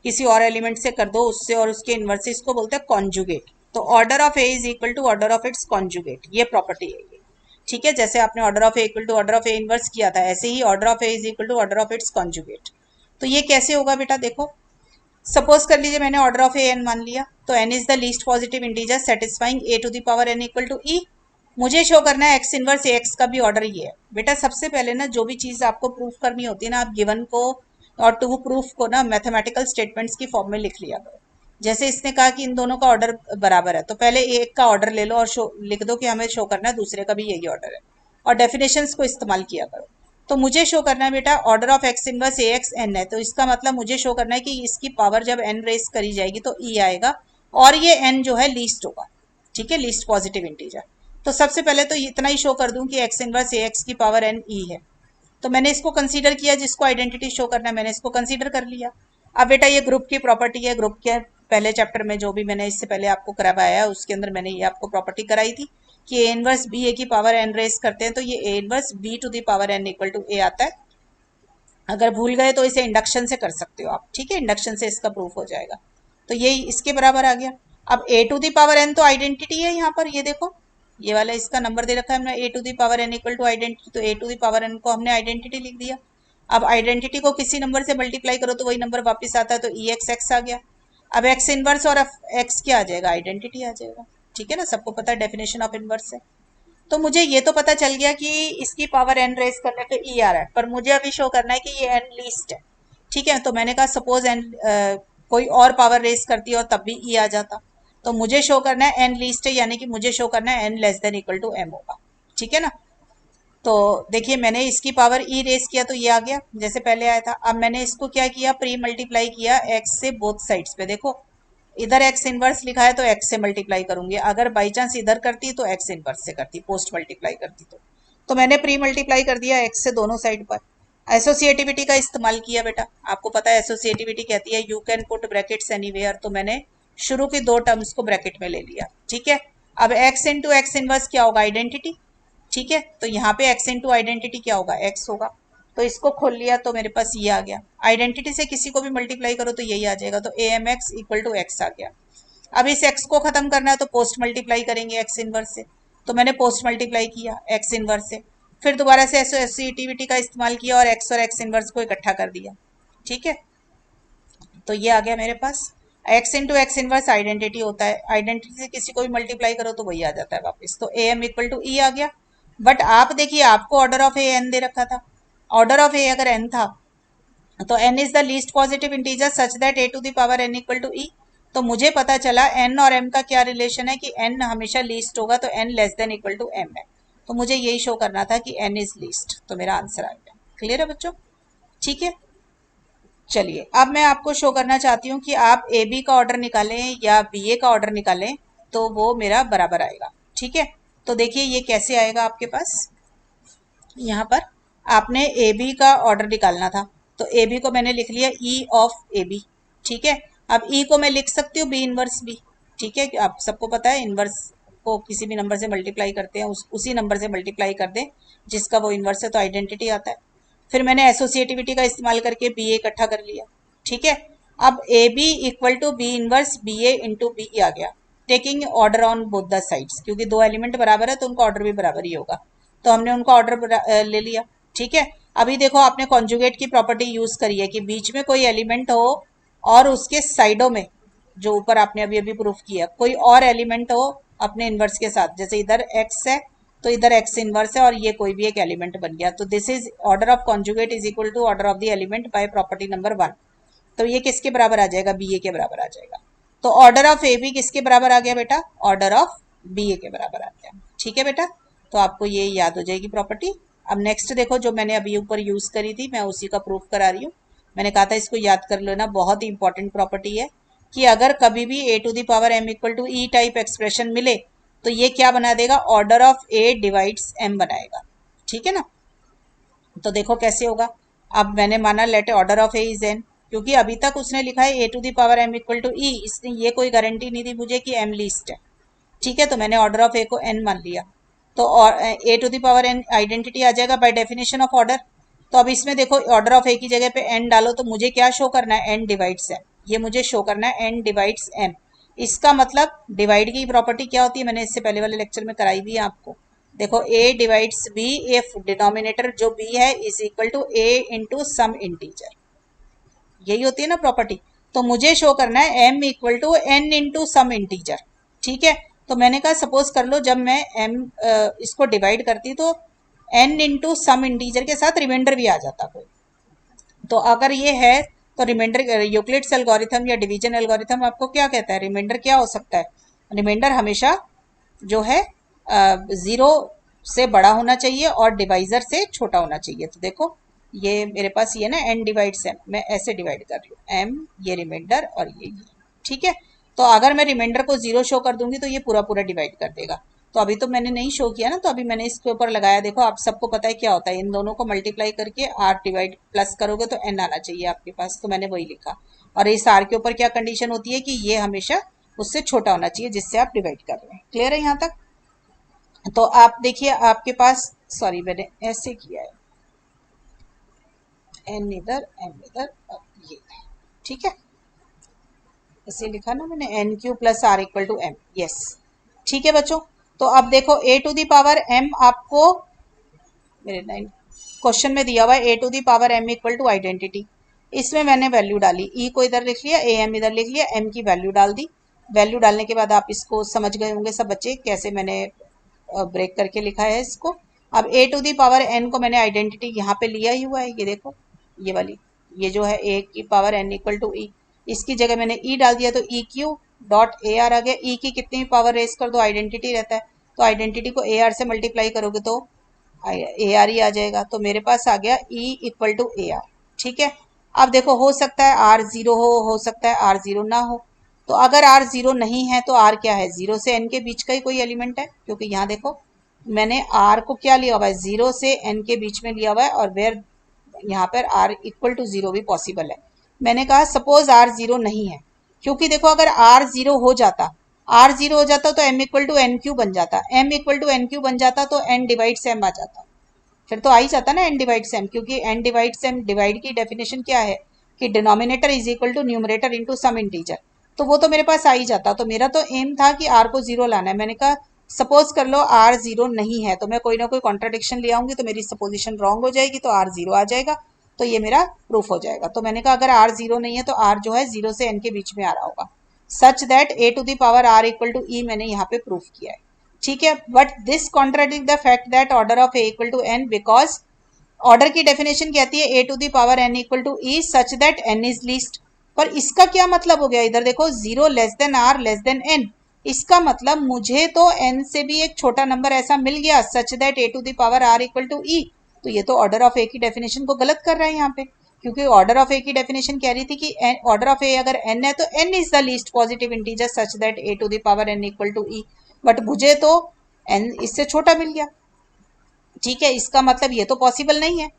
A: किसी और एलिमेंट से कर दो उससे और उसके इनवर्स से, इसको बोलते हैं कॉन्जुगेट। तो order of a is equal to order of its conjugate, ये प्रॉपर्टी है ये। ठीक है, जैसे आपने order of a equal to order of a inverse किया था, ऐसे ही order of a is equal to order of its conjugate. तो ये कैसे होगा बेटा, देखो सपोज कर लीजिए मैंने ऑर्डर ऑफ ए एन मान लिया, तो n is the least positive integer satisfying a to the power n equal to e. मुझे शो करना है एक्स इनवर्स ए एक्स का भी ऑर्डर ये है। बेटा सबसे पहले ना जो भी चीज़ आपको प्रूफ करनी होती है ना, आप गिवन को और टू प्रूफ को ना मैथमेटिकल स्टेटमेंट्स की फॉर्म में लिख लिया करो। जैसे इसने कहा कि इन दोनों का ऑर्डर बराबर है, तो पहले एक का ऑर्डर ले लो और शो लिख दो कि हमें शो करना है दूसरे का भी यही ऑर्डर है, और डेफिनेशंस को इस्तेमाल किया करो। तो मुझे शो करना है बेटा order of x inverse a x n है, तो इसका मतलब मुझे शो करना है कि इसकी पावर जब एन रेस करी जाएगी तो ई आएगा, और ये एन जो है लीस्ट होगा। ठीक है, लीस्ट पॉजिटिव इंटीजर। तो सबसे पहले तो इतना ही शो कर दूं कि एक्स इनवर्स ए एक्स की पावर एन ई है, तो मैंने इसको कंसीडर किया, जिसको आइडेंटिटी शो करना है मैंने इसको कंसीडर कर लिया। अब बेटा ये ग्रुप की प्रॉपर्टी है, ग्रुप के पहले चैप्टर में जो भी मैंने इससे पहले आपको करवाया है उसके अंदर मैंने ये आपको प्रॉपर्टी कराई थी कि ए इनवर्स बी ए की पावर एन रेस करते हैं तो ये a inverse b to the power n equal to a आता है। अगर भूल गए तो इसे इंडक्शन से कर सकते हो आप, ठीक है, इंडक्शन से इसका प्रूफ हो जाएगा। तो ये इसके बराबर आ गया। अब ए टू द पावर एन तो आइडेंटिटी है यहाँ पर, ये देखो ये वाला इसका नंबर दे रखा है हमने a to the power n equal to identity, तो a to the power n को हमने आइडेंटिटी लिख दिया। अब आइडेंटिटी को किसी नंबर से मल्टीप्लाई करो तो वही नंबर वापस आता है, तो ई एक्स एक्स आ गया। अब एक्स इनवर्स और एक्स क्या आ जाएगा, आइडेंटिटी आ जाएगा, ठीक है ना, सबको पता है डेफिनेशन ऑफ इनवर्स है। तो मुझे ये तो पता चल गया कि इसकी पावर एन रेस करने पे ई आ रहा है, पर मुझे अभी शो करना है कि ये एन लीस्ट है, ठीक है। तो मैंने कहा सपोज एन कोई और पावर रेस करती और तब भी ई आ जाता, तो मुझे शो करना है एन लीस्ट है, यानी कि मुझे शो करना है n less than equal to m होगा, ठीक है ना। तो देखिए मैंने इसकी पावर ई रेस किया तो ये आ गया जैसे पहले आया था। अब मैंने इसको क्या किया, प्री मल्टीप्लाई किया एक्स से बोथ साइड्स पे। देखो इधर एक्स इनवर्स लिखा है तो एक्स से मल्टीप्लाई करूंगी, अगर बाई चांस इधर करती तो एक्स इनवर्स से करती, पोस्ट मल्टीप्लाई करती तो मैंने प्री मल्टीप्लाई कर दिया एक्स से दोनों साइड पर। एसोसिएटिविटी का इस्तेमाल किया बेटा, आपको पता है एसोसिएटिविटी कहती है you can put brackets anywhere, तो मैंने शुरू की दो टर्म्स को ब्रैकेट में ले लिया, ठीक है। अब एक्स इंटू एक्स इनवर्स क्या होगा, आइडेंटिटी, ठीक है। तो यहाँ पे एक्स इंटू आइडेंटिटी क्या होगा, एक्स होगा। तो इसको खोल लिया तो मेरे पास ये आ गया। आइडेंटिटी से किसी को भी मल्टीप्लाई करो तो यही आ जाएगा, तो a m x equal to x आ गया। अब इस एक्स को खत्म करना है तो पोस्ट मल्टीप्लाई करेंगे एक्स इनवर्स से, तो मैंने पोस्ट मल्टीप्लाई किया एक्स इनवर्स से, फिर दोबारा से एसोसिएटिविटी का इस्तेमाल किया और एक्स इनवर्स को इकट्ठा कर दिया, ठीक है। तो ये आ गया मेरे पास x into x inverse identity होता है, आइडेंटिटी से किसी को भी मल्टीप्लाई करो तो वही आ जाता है वापस, तो a m equal to e आ गया। बट आप देखिए आपको ऑर्डर ऑफ ए एन दे रखा था, ऑर्डर ऑफ ए अगर एन था तो n is the least positive integer such that a to the power n equal to e. तो मुझे पता चला एन और एम का क्या रिलेशन है कि एन हमेशा लीस्ट होगा, तो n less than equal to m है, तो मुझे यही शो करना था कि एन इज लीस्ट, तो मेरा आंसर आ गया। क्लियर है बच्चों, ठीक है। चलिए अब मैं आपको शो करना चाहती हूँ कि आप ए बी का ऑर्डर निकालें या बी ए का ऑर्डर निकालें तो वो मेरा बराबर आएगा, ठीक है। तो देखिए ये कैसे आएगा आपके पास, यहाँ पर आपने ए बी का ऑर्डर निकालना था, तो ए बी को मैंने लिख लिया ई ऑफ ए बी, ठीक है। अब ई को मैं लिख सकती हूँ बी इनवर्स बी, ठीक है, आप सबको पता है इनवर्स को किसी भी नंबर से मल्टीप्लाई करते हैं उसी नंबर से मल्टीप्लाई कर दें जिसका वो इनवर्स है, तो आइडेंटिटी आता है। फिर मैंने एसोसिएटिविटी का इस्तेमाल करके बी ए इकट्ठा कर लिया, ठीक है। अब a b equal to b inverse b a into b आ गया, taking order on both the sides, क्योंकि दो एलिमेंट बराबर है तो उनका ऑर्डर भी बराबर ही होगा, तो हमने उनका ऑर्डर ले लिया, ठीक है। अभी देखो आपने कॉन्जुगेट की प्रॉपर्टी यूज करी है कि बीच में कोई एलिमेंट हो और उसके साइडों में, जो ऊपर आपने अभी अभी प्रूफ किया, कोई और एलिमेंट हो अपने इनवर्स के साथ, जैसे इधर एक्स है तो इधर एक्स इनवर्स है और ये कोई भी एक एलिमेंट बन गया, तो this is order of conjugate is equal to order of the element by property number 1। तो ये किसके बराबर आ जाएगा, बी ए के बराबर आ जाएगा। तो ऑर्डर ऑफ ए बी किसके बराबर आ गया बेटा, ऑर्डर ऑफ बी ए के बराबर आ गया, ठीक है बेटा। तो आपको ये याद हो जाएगी प्रॉपर्टी। अब नेक्स्ट देखो जो मैंने अभी ऊपर यूज करी थी मैं उसी का प्रूफ करा रही हूँ। मैंने कहा था इसको याद कर लेना, बहुत ही इंपॉर्टेंट प्रॉपर्टी है कि अगर कभी भी a to the power m equal to e type expression मिले तो ये क्या बना देगा, order of a divides m बनाएगा, ठीक है ना। तो देखो कैसे होगा, अब मैंने माना let order of a is n, क्योंकि अभी तक उसने लिखा है a to the power m equal to e, इसने ये कोई गारंटी नहीं दी मुझे कि एम लीस्ट है, ठीक है। तो मैंने ऑर्डर ऑफ ए को एन मान लिया, तो a to the power n identity आ जाएगा बाय डेफिनेशन ऑफ ऑर्डर। तो अब इसमें देखो ऑर्डर ऑफ ए की जगह पे एन डालो तो मुझे क्या शो करना है, एन डिवाइड्स एम, ये मुझे शो करना है एन डिवाइड्स एम। इसका मतलब डिवाइड की प्रॉपर्टी क्या होती है, मैंने इससे पहले वाले लेक्चर में कराई भी है आपको। देखो a divides b if denominator जो बी है is equal to a into some integer, यही होती है ना प्रॉपर्टी। तो मुझे शो करना है m equal to n into some integer, ठीक है। तो मैंने कहा सपोज कर लो जब मैं एम इसको डिवाइड करती तो एन इंटू सम इंटीजर के साथ रिमाइंडर भी आ जाता कोई, तो अगर ये है तो रिमाइंडर यूक्लिड्स एल्गोरिथम या डिवीजन एल्गोरिथम आपको क्या कहता है, रिमाइंडर क्या हो सकता है, रिमाइंडर हमेशा जो है 0 से बड़ा होना चाहिए और डिवाइजर से छोटा होना चाहिए। तो देखो ये मेरे पास ये ना एन डिवाइड्स एम, मैं ऐसे डिवाइड कर रही हूँ, एम ये रिमाइंडर और ये, ठीक है। तो अगर मैं रिमाइंडर को 0 शो कर दूंगी तो ये पूरा पूरा डिवाइड कर देगा। तो अभी तो मैंने नहीं शो किया ना, तो अभी मैंने इसके ऊपर लगाया। देखो आप सबको पता है क्या होता है, इन दोनों को मल्टीप्लाई करके आर डिवाइड प्लस करोगे तो एन आना चाहिए आपके पास, तो मैंने वही लिखा। और इस आर के ऊपर क्या कंडीशन होती है कि ये हमेशा उससे छोटा होना चाहिए जिससे आप डिवाइड कर रहे हैं। क्लियर है यहाँ तक? तो आप देखिए आपके पास, सॉरी मैंने ऐसे किया है, एन इधर एम इधर और ये, ठीक है, ऐसे लिखा ना मैंने, n q plus r equal to m. Yes, ठीक है बच्चों। तो अब देखो a to the power m आपको मेरे नाइन क्वेश्चन में दिया हुआ है, a to the power m equal to identity. इसमें मैंने वैल्यू डाली, ई को इधर लिख लिया, ए एम इधर लिख लिया, एम की वैल्यू डाल दी। वैल्यू डालने के बाद आप इसको समझ गए होंगे सब बच्चे कैसे मैंने ब्रेक करके लिखा है इसको। अब ए टू दी पावर एन को मैंने आइडेंटिटी यहाँ पे लिया ही हुआ है, ये देखो ये वाली, ये जो है ए की power n equal to e, इसकी जगह मैंने ई डाल दिया तो e q dot a r आ गया। ई की कितनी भी पावर रेस कर दो आइडेंटिटी रहता है, तो आइडेंटिटी को ए आर से मल्टीप्लाई करोगे तो ए आर ही आ जाएगा। तो मेरे पास आ गया e equal to a r, ठीक है। अब देखो हो सकता है आर जीरो हो सकता है आर जीरो ना हो। तो अगर आर जीरो नहीं है तो आर क्या है, जीरो से एन के बीच का ही कोई एलिमेंट है, क्योंकि यहाँ देखो मैंने आर को क्या लिया हुआ है, जीरो से एन के बीच में लिया हुआ है, और वेयर यहाँ पर आर इक्वल टू जीरो भी पॉसिबल है। मैंने कहा सपोज आर जीरो नहीं है, क्योंकि देखो अगर आर जीरो हो जाता, आर जीरो हो जाता तो m equal to n q बन जाता, m equal to n q बन जाता तो एन डिवाइड एम आ जाता, फिर तो आ ही जाता ना एन डिवाइड एम, क्योंकि एन डिवाइड एम, डिवाइड की डेफिनेशन क्या है कि denominator is equal to numerator into some integer, तो वो तो मेरे पास आ ही जाता। तो मेरा तो एम था कि आर को जीरो लाना है। मैंने कहा सपोज कर लो आर जीरो नहीं है, तो मैं कोई ना कोई कॉन्ट्राडिक्शन ले आऊंगी तो मेरी सपोजिशन रॉन्ग हो जाएगी, तो आर जीरो आ जाएगा, तो ये मेरा प्रूफ हो जाएगा। तो मैंने कहा अगर आर जीरो नहीं है तो आर जो है जीरो से एन के बीच में आ रहा होगा, such that a to the power r equal to e मैंने यहाँ पे प्रूफ किया है, ठीक है। But this contradict the fact that order of a equal to n, because order की डेफिनेशन कहती है a to the power n equal to e such that n is least. पर इसका क्या मतलब हो गया, इधर देखो zero less than r less than n, इसका मतलब मुझे तो एन से भी एक छोटा नंबर ऐसा मिल गया such that a to the power r equal to e. तो ये तो ऑर्डर ऑफ ए की डेफिनेशन को गलत कर रहा है यहाँ पे, क्योंकि ऑर्डर ऑफ ए की डेफिनेशन कह रही थी कि ऑर्डर ऑफ ए अगर एन है तो n is the least positive integer such that a to the power n equal to e, but मुझे तो एन इससे छोटा मिल गया, ठीक है। इसका मतलब ये तो पॉसिबल नहीं है,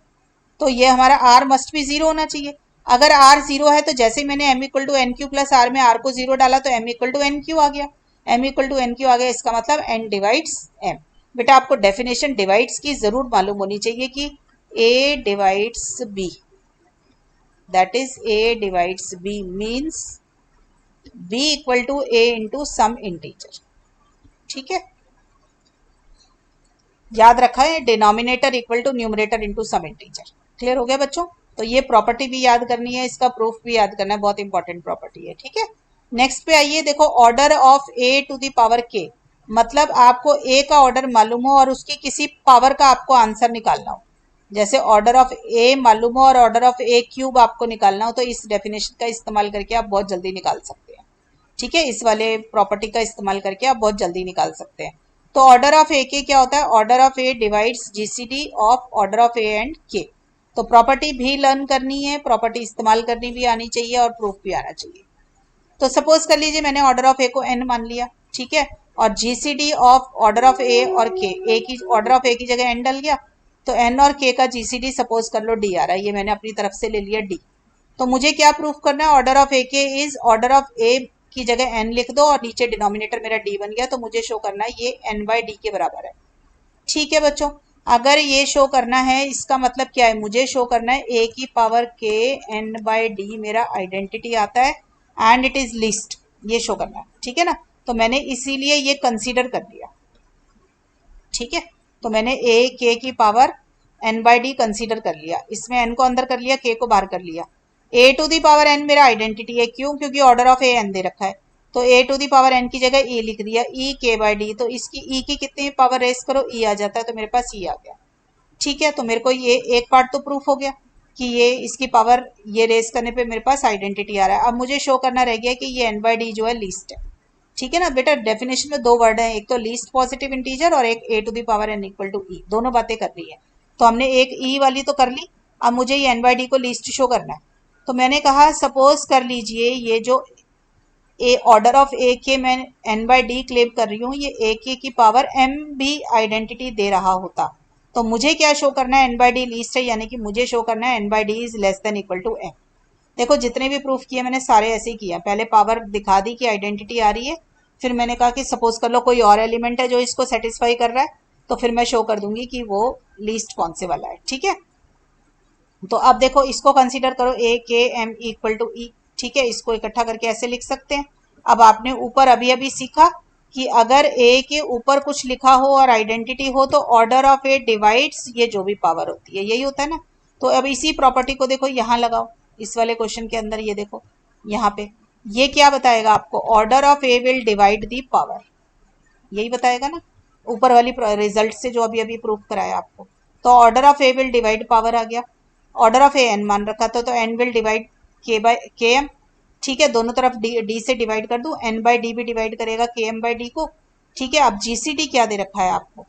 A: तो ये हमारा आर मस्ट भी जीरो होना चाहिए। अगर आर जीरो है तो जैसे मैंने m equal to n q plus r में आर को जीरो डाला तो m equal to n q आ गया, m equal to n q आ गया, इसका मतलब एन डिवाइड्स एम। बेटा आपको डेफिनेशन डिवाइड्स की जरूर मालूम होनी चाहिए कि a divides b, that is a divides b means b equal to a into some integer, ठीक है। याद रखा है denominator equal to numerator into some integer. Clear हो गया बच्चों? तो ये प्रॉपर्टी भी याद करनी है, इसका प्रूफ भी याद करना है, बहुत इंपॉर्टेंट प्रॉपर्टी है, ठीक है। नेक्स्ट पे आइए, देखो order of a to the power k, मतलब आपको ए का ऑर्डर मालूम हो और उसकी किसी पावर का आपको आंसर निकालना हो। जैसे ऑर्डर ऑफ ए मालूम हो और ऑर्डर ऑफ ए क्यूब आपको निकालना हो, तो इस डेफिनेशन का इस्तेमाल करके आप बहुत जल्दी निकाल सकते हैं, ठीक है। इस वाले प्रॉपर्टी का इस्तेमाल करके आप बहुत जल्दी निकाल सकते हैं। तो ऑर्डर ऑफ ए के क्या होता है, order of a divides GCD of order of a and के। तो प्रॉपर्टी भी लर्न करनी है, प्रॉपर्टी इस्तेमाल करनी भी आनी चाहिए और प्रूफ भी आना चाहिए। तो सपोज कर लीजिए मैंने ऑर्डर ऑफ ए को एन मान लिया, ठीक है, और GCD of order of a और के, ए की ऑर्डर ऑफ ए की जगह एन डल गया, तो एन और के का जीसीडी सपोज कर लो डी आ रहा है, ये मैंने अपनी तरफ से ले लिया डी। तो मुझे क्या प्रूफ करना है, ऑर्डर ऑफ ए के इज ऑर्डर ऑफ ए की जगह एन लिख दो और नीचे डिनोमिनेटर मेरा डी बन गया, तो मुझे शो करना है ये एन बाई डी के बराबर है, ठीक है बच्चों। अगर ये शो करना है, इसका मतलब क्या है, मुझे शो करना है ए की पावर के एन बाई डी मेरा आइडेंटिटी आता है एंड इट इज लिस्ट, ये शो करना है, ठीक है ना। तो मैंने इसीलिए ये कंसीडर कर लिया, ठीक है। तो मैंने ए के की power n by d consider कर लिया, इसमें एन को अंदर कर लिया, के को बाहर कर लिया। ए टू दी पावर एन मेरा आइडेंटिटी है, क्यों, क्योंकि ऑर्डर ऑफ ए एन दे रखा है, तो a to the power N की जगह ई लिख दिया, ई के बाई डी, तो इसकी ई की कितनी पावर रेस करो ई आ जाता है, तो मेरे पास ई आ गया, ठीक है। तो मेरे को ये एक पार्ट तो प्रूफ हो गया कि ये इसकी पावर ये रेस करने पे मेरे पास आइडेंटिटी आ रहा है। अब मुझे शो करना रह गया कि ये एन बाई डी जो है लीस्ट है, ठीक है ना। बेटा डेफिनेशन में दो वर्ड है, एक तो लीस्ट पॉजिटिव इंटीजर और एक a to the power n equal to e, दोनों बातें करनी है। तो हमने एक ई वाली तो कर ली, अब मुझे ये एन बाई डी को लीस्ट शो करना है। तो मैंने कहा सपोज कर लीजिए ये जो ए ऑर्डर ऑफ ए के मैं एन बाई डी क्लेम कर रही हूँ, ये ए के की पावर एम भी आइडेंटिटी दे रहा होता, तो मुझे क्या शो करना है, एन बाई डी लीस्ट है, यानी कि मुझे शो करना है n by d is less than equal to m. देखो जितने भी प्रूफ किए मैंने सारे ऐसे ही किए हैं। पहले पावर दिखा दी कि आइडेंटिटी आ रही है, फिर मैंने कहा कि सपोज कर लो कोई और एलिमेंट है जो इसको सेटिस्फाई कर रहा है, तो फिर मैं शो कर दूंगी कि वो लीस्ट कौन से वाला है। ठीक है, तो अब देखो इसको कंसीडर करो ए के एम इक्वल टू ई। ठीक है, इसको इकट्ठा करके ऐसे लिख सकते हैं। अब आपने ऊपर अभी अभी सीखा कि अगर ए के ऊपर कुछ लिखा हो और आइडेंटिटी हो तो ऑर्डर ऑफ ए डिवाइड्स ये जो भी पावर होती है, यही होता है ना। तो अब इसी प्रॉपर्टी को देखो यहाँ लगाओ, इस वाले क्वेश्चन के अंदर ये देखो यहाँ पे ये क्या बताएगा आपको, order of a will divide the power, यही बताएगा ना ऊपर वाली रिजल्ट से जो अभी अभी प्रूव कराया आपको। तो order of a will divide power आ गया। ऑर्डर ऑफ ए एन मान रखा था तो n will divide k by k m. ठीक है, दोनों तरफ डी से डिवाइड कर दूं, एन बाय डी भी डिवाइड करेगा के एम बाय डी को। ठीक है, अब जीसीडी क्या दे रखा है आपको,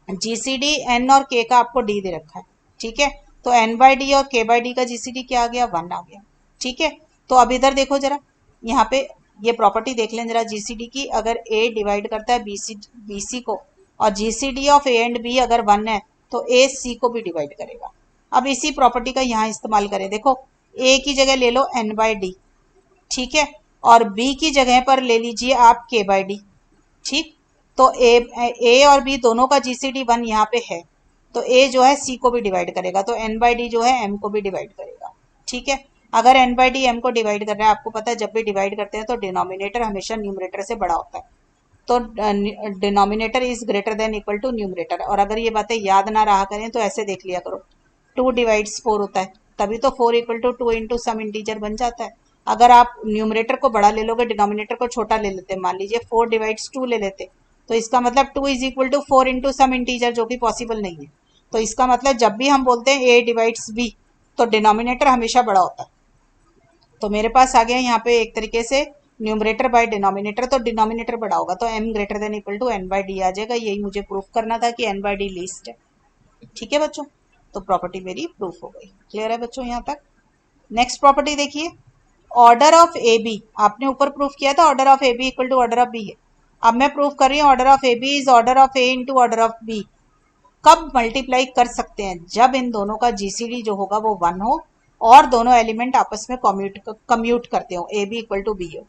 A: जीसीडी एन और के का आपको डी दे रखा है। ठीक है, तो एन बाय डी और के बाय डी का जीसीडी क्या आ गया, 1 आ गया। ठीक है, तो अब इधर देखो जरा, यहाँ पे ये प्रॉपर्टी देख लें जरा जीसीडी की। अगर ए डिवाइड करता है बीसी को और GCD of a and b अगर 1 है तो ए सी को भी डिवाइड करेगा। अब इसी प्रॉपर्टी का यहाँ इस्तेमाल करें, देखो ए की जगह ले लो एन बाय डी। ठीक है, और बी की जगह पर ले लीजिए आप के बाय डी। ठीक, तो ए और बी दोनों का जीसीडी 1 यहाँ पे है, तो ए जो है सी को भी डिवाइड करेगा, तो एन बाई डी जो है एम को भी डिवाइड करेगा। ठीक है, अगर एन बाई डी एम को डिवाइड कर रहा है, आपको पता है जब भी डिवाइड करते हैं तो डिनोमिनेटर हमेशा न्यूमरेटर से बड़ा होता है, तो denominator is greater than equal to numerator. और अगर ये बातें याद ना रहा करें तो ऐसे देख लिया करो, 2 डिवाइड्स 4 होता है, तभी तो 4 equal to 2 into some integer बन जाता है। अगर आप न्यूमरेटर को बड़ा ले लोगे, डिनोमिनेटर को छोटा ले लेते, मान लीजिए 4 डिवाइड्स 2 ले लेते, तो इसका मतलब 2 is equal to 4 into some integer, जो कि पॉसिबल नहीं है। तो इसका मतलब जब भी हम बोलते हैं ए डिवाइड्स बी तो डिनोमिनेटर हमेशा बड़ा होता है। तो मेरे पास आ गया यहाँ पे एक तरीके से न्यूमरेटर बाय डिनोमिनेटर, तो डिनोमिनेटर बड़ा होगा तो m greater than equal to n by d आ जाएगा। यही मुझे प्रूफ करना था कि एन बाई डी लीस्ट है। ठीक है बच्चों, तो प्रॉपर्टी मेरी प्रूफ हो गई। क्लियर है बच्चों यहाँ तक। नेक्स्ट प्रॉपर्टी देखिए, ऑर्डर ऑफ ए बी। आपने ऊपर प्रूफ किया था order of a b equal to order of b है। अब मैं प्रूफ कर रही हूँ order of a b is order of a into order of b. कब मल्टीप्लाई कर सकते हैं, जब इन दोनों का जीसीडी जो होगा वो 1 हो और दोनों एलिमेंट आपस में कम्यूट करते हो, a b equal to b हो।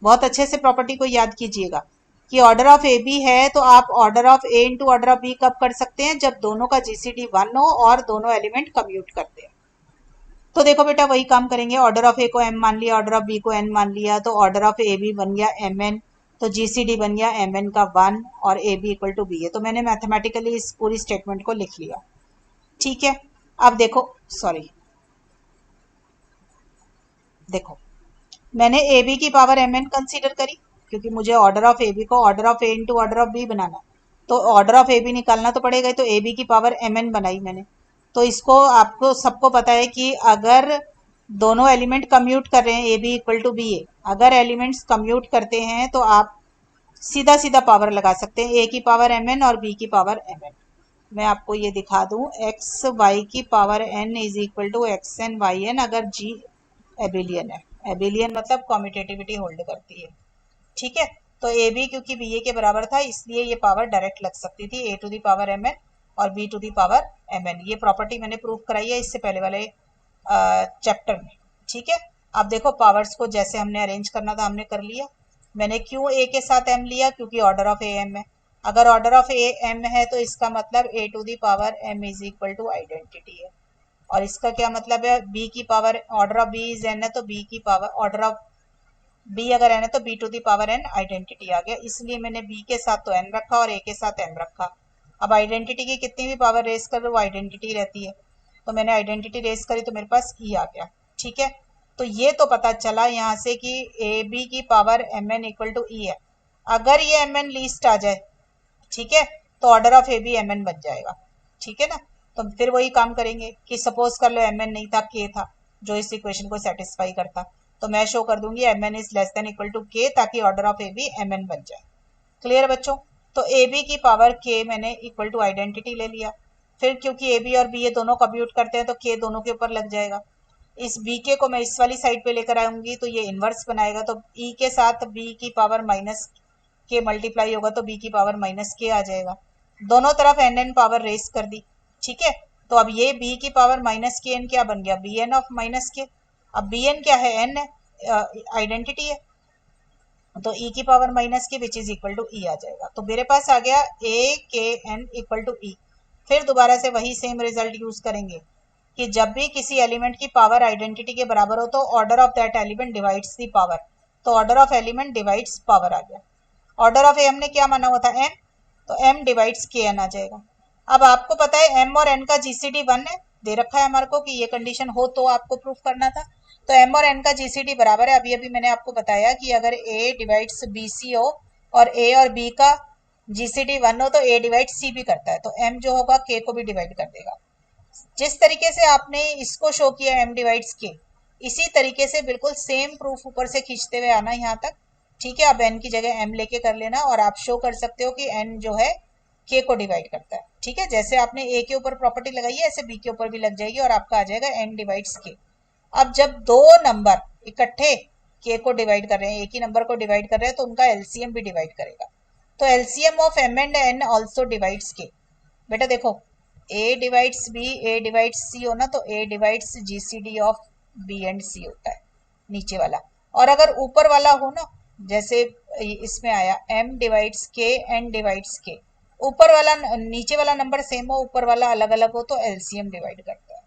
A: बहुत अच्छे से प्रॉपर्टी को याद कीजिएगा कि ऑर्डर ऑफ ए बी है तो आप order of a into order of b कब कर सकते हैं, जब दोनों का जीसीडी 1 हो और दोनों एलिमेंट कम्यूट करते हैं। तो देखो बेटा वही काम करेंगे, ऑर्डर ऑफ ए को एम मान लिया, ऑर्डर ऑफ बी को एन मान लिया, तो ऑर्डर ऑफ ए बी बन गया एम एन, तो जीसीडी बन गया एम एन का 1 और a b equal to b है। तो मैंने मैथमेटिकली इस पूरी स्टेटमेंट को लिख लिया। ठीक है, अब देखो सॉरी देखो मैंने ए बी की पावर एम एन कंसिडर करी, क्योंकि मुझे ऑर्डर ऑफ ए बी को order of a into order of b बनाना, तो ऑर्डर ऑफ ए बी निकालना तो पड़ेगा, तो ए बी की पावर एम एन बनाई मैंने। तो इसको आपको सबको पता है कि अगर दोनों एलिमेंट कम्यूट कर रहे हैं, a b equal to b a, अगर एलिमेंट्स कम्यूट करते हैं तो आप सीधा सीधा पावर लगा सकते हैं, ए की पावर एम एन और बी की पावर एम एन। मैं आपको ये दिखा दूं, एक्स वाई की power n is equal to x n y n, अगर जी एबिलियन है। एबिलियन मतलब कॉम्यूटेटिविटी होल्ड करती है। ठीक है, तो ए बी क्योंकि बी ए के बराबर था इसलिए ये पावर डायरेक्ट लग सकती थी, a to the power m n और b to the power m n. ये प्रॉपर्टी मैंने प्रूव कराई है इससे पहले वाले चैप्टर में। ठीक है, अब देखो पावर्स को जैसे हमने अरेंज करना था हमने कर लिया। मैंने क्यों ए के साथ एम लिया, क्योंकि ऑर्डर ऑफ ए एम है। अगर ऑर्डर ऑफ ए एम है तो इसका मतलब a to the power m is equal to identity है। और इसका क्या मतलब है, बी की power order of b is n है तो बी की पावर ऑर्डर ऑफ बी अगर एन है तो b to the power n identity आ गया। इसलिए मैंने बी के साथ तो एन रखा और ए के साथ एम रखा। अब आइडेंटिटी की कितनी भी पावर रेस कर लो वो आइडेंटिटी रहती है, तो मैंने आइडेंटिटी रेस करी तो मेरे पास ई आ गया। ठीक है, तो ये तो पता चला यहाँ से कि ए बी की power m n equal to e है। अगर ये एम एन लीस्ट आ जाए, ठीक है, तो order of a b m n बन जाएगा। ठीक है ना, तो फिर वही काम करेंगे कि सपोज कर लो एम एन नहीं था, के था जो इस इक्वेशन को सेटिस्फाई करता, तो मैं शो कर दूंगी m n is less than equal to k, ताकि order of a b m n बन जाए। क्लियर बच्चों, तो ए बी की पावर के मैंने इक्वल टू आइडेंटिटी ले लिया। फिर क्योंकि ए बी और बी ये दोनों कंप्यूट करते हैं तो के दोनों के ऊपर लग जाएगा। इस बी के को मैं इस वाली साइड पे लेकर आऊंगी तो ये इनवर्स बनाएगा, तो ई के साथ बी की पावर माइनस के मल्टीप्लाई होगा तो बी की पावर माइनस के आ जाएगा। दोनों तरफ एन एन पावर रेस कर दी। ठीक है, तो अब ये बी की पावर माइनस के एन क्या बन गया, बी एन ऑफ माइनस के।
B: अब बी एन क्या है, एन है, आइडेंटिटी है, तो e की पावर माइनस के विच इज इक्वल टू ई आ जाएगा। तो मेरे पास आ गया ए के एन इक्वल टू ई। फिर दोबारा से वही सेम रिजल्ट यूज करेंगे कि जब भी किसी एलिमेंट की पावर आइडेंटिटी के बराबर हो तो order of that element divides the power. तो order of element divides power आ गया। ऑर्डर ऑफ ए हमने क्या माना हुआ था, एम, तो एम डिवाइड्स के एन आ जाएगा। अब आपको पता है एम और एन का जीसीडी 1 है, दे रखा है हमारे को कि ये कंडीशन हो तो आपको प्रूफ करना था। तो एम और एन का जीसीडी बराबर है, अभी अभी मैंने आपको बताया कि अगर ए डिवाइड्स बी सी हो और ए और बी का जीसीडी 1 हो तो ए डिवाइड सी भी करता है, तो एम जो होगा के को भी डिवाइड कर देगा। जिस तरीके से आपने इसको शो किया एम डिवाइड्स के, इसी तरीके से बिल्कुल सेम प्रूफ ऊपर से खींचते हुए आना यहाँ तक। ठीक है, अब एन की जगह एम लेके कर लेना और आप शो कर सकते हो कि एन जो है के को डिवाइड करता है। ठीक है, जैसे आपने ए के ऊपर प्रॉपर्टी लगाई है ऐसे बी के ऊपर भी लग जाएगी और आपका आ जाएगा एन डिवाइड्स के। अब जब दो नंबर इकट्ठे के को डिवाइड कर रहे हैं, एक ही नंबर को डिवाइड कर रहे हैं, तो उनका एलसीएम भी डिवाइड करेगा। तो LCM of m and n also divides k. बेटा देखो, a divides b, a divides c हो ना, तो a divides GCD of b and c होता है नीचे वाला। और अगर ऊपर वाला हो ना, जैसे इसमें आया एम डिवाइड्स के, एन डिवाइड्स के, ऊपर वाला नीचे वाला नंबर सेम हो, ऊपर वाला अलग अलग हो, तो एलसीएम डिवाइड करता है।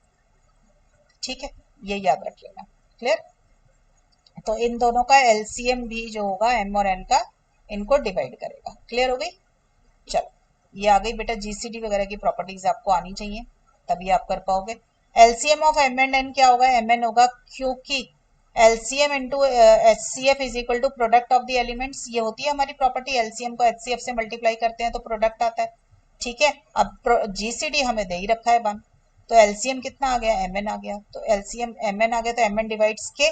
B: ठीक है, ये याद रख लेना। क्लियर? तो इन दोनों का एलसीएम भी जो होगा एम और एन का, इनको डिवाइड करेगा। क्लियर हो गई? चलो, ये आ गई बेटा जीसीडी वगैरह की प्रॉपर्टीज आपको आनी चाहिए, तभी आप कर पाओगे। LCM of m and n क्या होगा, एम एन होगा, क्योंकि LCM into HCF is equal to product of the elements. ये होती है हमारी प्रॉपर्टी, एलसीएम को एचसीएफ से मल्टीप्लाई करते हैं तो प्रोडक्ट आता है। ठीक है, अब जीसीडी हमें दे ही रखा है 1, तो एलसीएम कितना आ गया, एम एन आ गया। तो एलसीएम एम एन आ गया, तो एम एन डिवाइड्स के,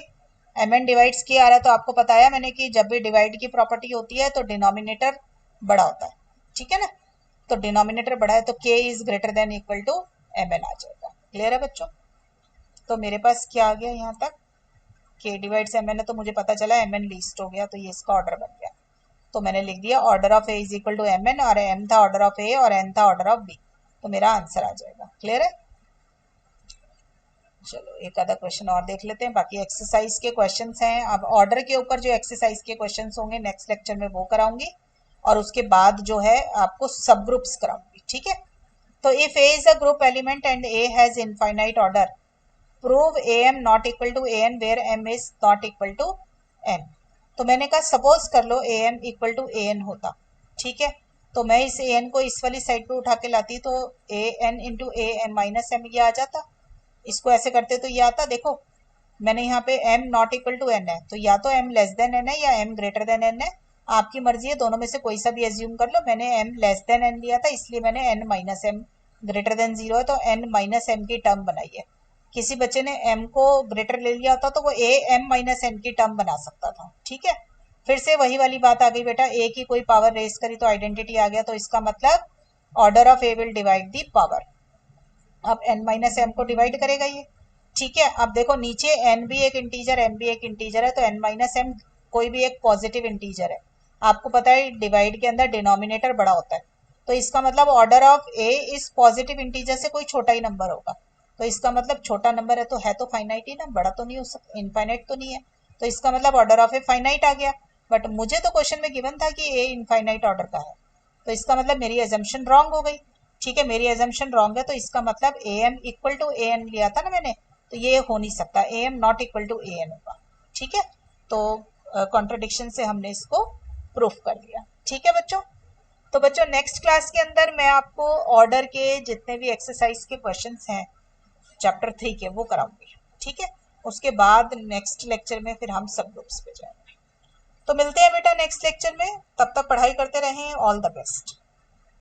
B: एम एन डिवाइड्स के आ रहा है। तो आपको बताया मैंने कि जब भी डिवाइड की प्रॉपर्टी होती है तो डिनोमिनेटर बड़ा होता है। ठीक है ना, तो डिनोमिनेटर बड़ा है तो k is greater than equal to m n आ जाएगा। क्लियर है बच्चों? तो मेरे पास क्या आ गया यहाँ तक, k डिवाइड्स एम एन है, तो मुझे पता चला एम एन लीस्ट हो गया, तो ये इसका ऑर्डर बन गया। तो मैंने लिख दिया order of a is equal to m n, और एम था ऑर्डर ऑफ ए और एन था ऑर्डर ऑफ बी, तो मेरा आंसर आ जाएगा। क्लियर है? चलो एक आधा क्वेश्चन और देख लेते हैं, बाकी एक्सरसाइज के क्वेश्चंस हैं। अब ऑर्डर के ऊपर जो एक्सरसाइज के क्वेश्चंस होंगे नेक्स्ट लेक्चर में वो कराऊंगी, और उसके बाद जो है आपको सब ग्रुप्स कराऊंगी। ठीक है, तो if a is a group element and a has infinite order, prove a m not equal to a n where m is not equal to n. तो मैंने कहा सपोज कर लो a m equal to a n होता। ठीक है, तो मैं इस ए एन को इस वाली साइड पे उठा के लाती तो a n into a m minus m ये आ जाता। इसको ऐसे करते तो ये आता। देखो मैंने यहाँ पे m not equal to n है, तो या तो m लेस देन एन है या m ग्रेटर देन एन है, आपकी मर्जी है, दोनों में से कोई सा भी एज्यूम कर लो। मैंने m लेस देन एन लिया था, इसलिए मैंने n minus m greater than 0 है तो n माइनस एम की टर्म बनाई है। किसी बच्चे ने m को ग्रेटर ले लिया होता तो वो a m माइनस एन की टर्म बना सकता था। ठीक है, फिर से वही वाली बात आ गई बेटा, a की कोई पावर रेस करी तो आइडेंटिटी आ गया, तो इसका मतलब order of a will divide the power. अब n माइनस एम को डिवाइड करेगा ये। ठीक है, अब देखो नीचे n भी एक इंटीजर, m भी एक इंटीजर है, तो n माइनस एम कोई भी एक पॉजिटिव इंटीजर है। आपको पता है डिवाइड के अंदर डिनोमिनेटर बड़ा होता है, तो इसका मतलब ऑर्डर ऑफ a इस पॉजिटिव इंटीजर से कोई छोटा ही नंबर होगा। तो इसका मतलब छोटा नंबर है तो फाइनाइट ही ना, बड़ा तो नहीं हो सकता, इनफाइनाइट तो नहीं है। तो इसका मतलब ऑर्डर ऑफ ए फाइनाइट आ गया, बट मुझे तो क्वेश्चन में गिवन था कि a इनफाइनाइट ऑर्डर का है, तो इसका मतलब मेरी एजम्पशन रॉन्ग हो गई। ठीक है, मेरी एजम्पशन रॉन्ग है, तो इसका मतलब a m equal to a n लिया था ना मैंने, तो ये हो नहीं सकता, a m not equal to a n होगा। ठीक है, तो कॉन्ट्रडिक्शन से हमने इसको प्रूफ कर दिया। ठीक है बच्चों, तो बच्चों नेक्स्ट क्लास के अंदर मैं आपको ऑर्डर के जितने भी एक्सरसाइज के क्वेश्चंस हैं चैप्टर 3 के वो कराऊंगी। ठीक है, उसके बाद नेक्स्ट लेक्चर में फिर हम सब ग्रुप्स पे जाएंगे। तो मिलते हैं बेटा नेक्स्ट लेक्चर में, तब तक पढ़ाई करते रहें। All the best.